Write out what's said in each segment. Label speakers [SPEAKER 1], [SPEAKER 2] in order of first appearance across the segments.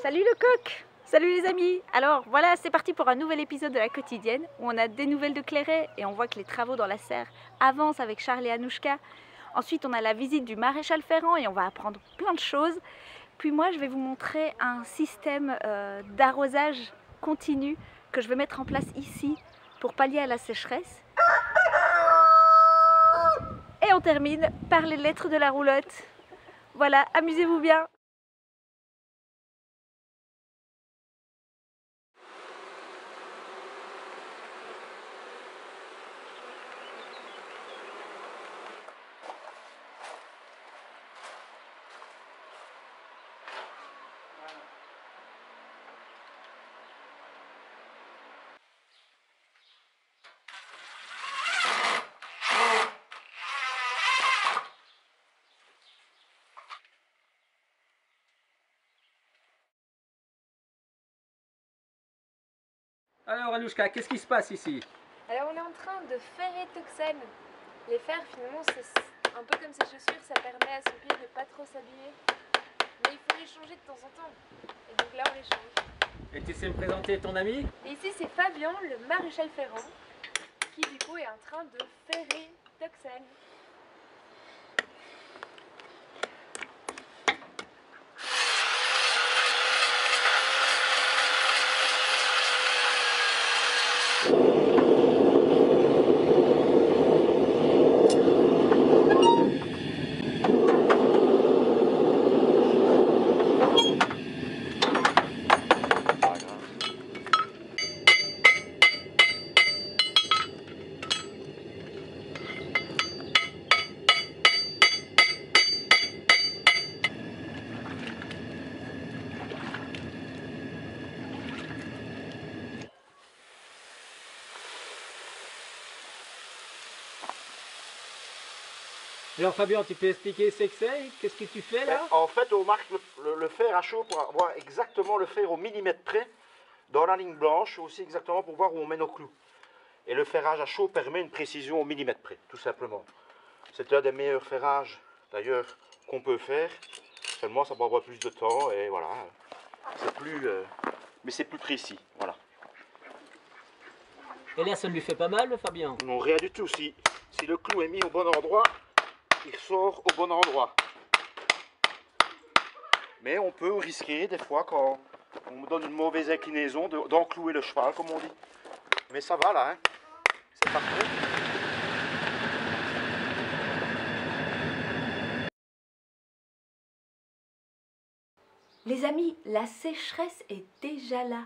[SPEAKER 1] Salut le coq! Salut les amis! Alors voilà, c'est parti pour un nouvel épisode de la quotidienne où on a des nouvelles de Clairet et on voit que les travaux dans la serre avancent avec Charles et Anouchka. Ensuite, on a la visite du maréchal Ferrand et on va apprendre plein de choses. Puis moi, je vais vous montrer un système d'arrosage continu que je vais mettre en place ici pour pallier à la sécheresse. Et on termine par les lettres de la roulotte. Voilà, amusez-vous bien!
[SPEAKER 2] Alors Anouchka, qu'est-ce qui se passe ici?
[SPEAKER 3] Alors on est en train de ferrer Toxane. Les fers finalement c'est un peu comme ces chaussures, ça permet à son pied de pas trop s'abîmer. Mais il faut les changer de temps en temps. Et donc là on les change.
[SPEAKER 2] Et tu sais me présenter ton ami?
[SPEAKER 3] Et ici c'est Fabien, le maréchal Ferrand, qui du coup est en train de ferrer Toxane.
[SPEAKER 2] Alors Fabien, tu peux expliquer ce que c'est? Qu'est-ce que tu fais là?
[SPEAKER 4] En fait, on marque le fer à chaud pour avoir exactement le fer au millimètre près dans la ligne blanche, aussi exactement pour voir où on met nos clous. Et le ferrage à chaud permet une précision au millimètre près, tout simplement. C'est un des meilleurs ferrages, d'ailleurs, qu'on peut faire. Seulement, ça prend plus de temps et voilà. C'est plus, mais c'est plus précis, voilà.
[SPEAKER 2] Et là, ça ne lui fait pas mal, Fabien?
[SPEAKER 4] Non, rien du tout. Si le clou est mis au bon endroit, il sort au bon endroit. Mais on peut risquer des fois quand on me donne une mauvaise inclinaison d'enclouer le cheval, comme on dit. Mais ça va là, hein. C'est parfait.
[SPEAKER 1] Les amis, la sécheresse est déjà là.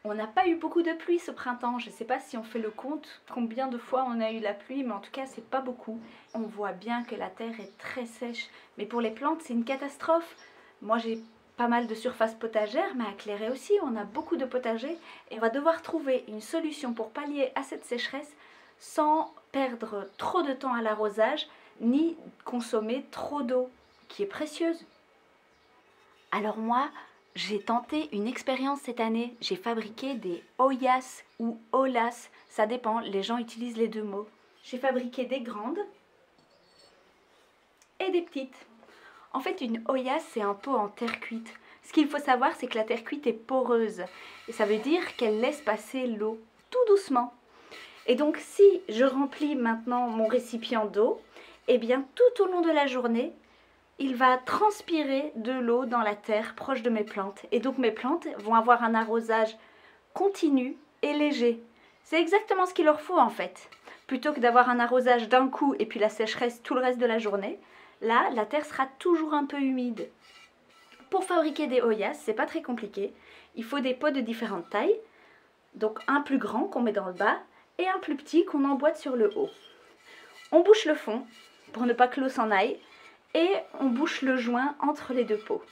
[SPEAKER 1] On n'a pas eu beaucoup de pluie ce printemps. Je ne sais pas si on fait le compte, combien de fois on a eu la pluie, mais en tout cas, c'est pas beaucoup. On voit bien que la terre est très sèche. Mais pour les plantes, c'est une catastrophe. Moi, j'ai pas mal de surface potagère, mais à Clairet aussi, on a beaucoup de potagers. Et on va devoir trouver une solution pour pallier à cette sécheresse sans perdre trop de temps à l'arrosage, ni consommer trop d'eau, qui est précieuse. Alors moi, j'ai tenté une expérience cette année. J'ai fabriqué des Oyas ou Olas, ça dépend, les gens utilisent les deux mots. J'ai fabriqué des grandes et des petites. En fait, une Oyas, c'est un pot en terre cuite. Ce qu'il faut savoir, c'est que la terre cuite est poreuse. Et ça veut dire qu'elle laisse passer l'eau tout doucement. Et donc, si je remplis maintenant mon récipient d'eau, eh bien, tout au long de la journée, il va transpirer de l'eau dans la terre proche de mes plantes. Et donc mes plantes vont avoir un arrosage continu et léger. C'est exactement ce qu'il leur faut en fait. Plutôt que d'avoir un arrosage d'un coup et puis la sécheresse tout le reste de la journée, là, la terre sera toujours un peu humide. Pour fabriquer des Oyas, c'est pas très compliqué. Il faut des pots de différentes tailles. Donc un plus grand qu'on met dans le bas et un plus petit qu'on emboîte sur le haut. On bouche le fond pour ne pas que l'eau s'en aille. Et on bouche le joint entre les deux pots.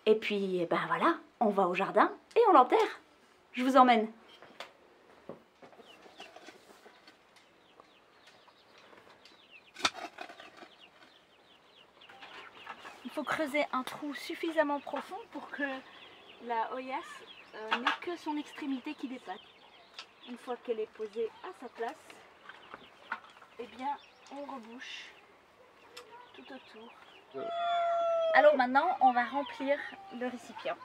[SPEAKER 1] Et puis, ben voilà, on va au jardin et on l'enterre. Je vous emmène. Il faut creuser un trou suffisamment profond pour que la Oyas n'ait que son extrémité qui dépasse. Une fois qu'elle est posée à sa place, eh bien, on rebouche tout autour. Alors maintenant, on va remplir le récipient.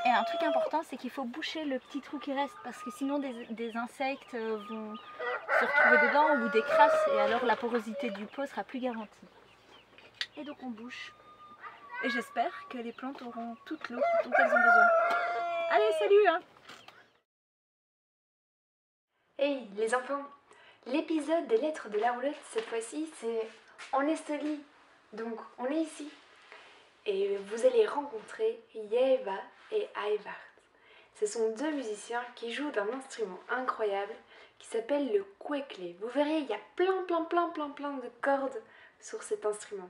[SPEAKER 1] Et un truc important, c'est qu'il faut boucher le petit trou qui reste parce que sinon des insectes vont se retrouver dedans ou des crasses et alors la porosité du pot sera plus garantie. Et donc on bouche. Et j'espère que les plantes auront toute l'eau dont elles ont besoin. Allez, salut hein!
[SPEAKER 3] Hey les enfants, l'épisode des lettres de la roulotte cette fois-ci c'est en Estonie, donc on est ici. Et vous allez rencontrer Yeva et Aivart. Ce sont deux musiciens qui jouent d'un instrument incroyable qui s'appelle le kuekle. Vous verrez, il y a plein de cordes sur cet instrument.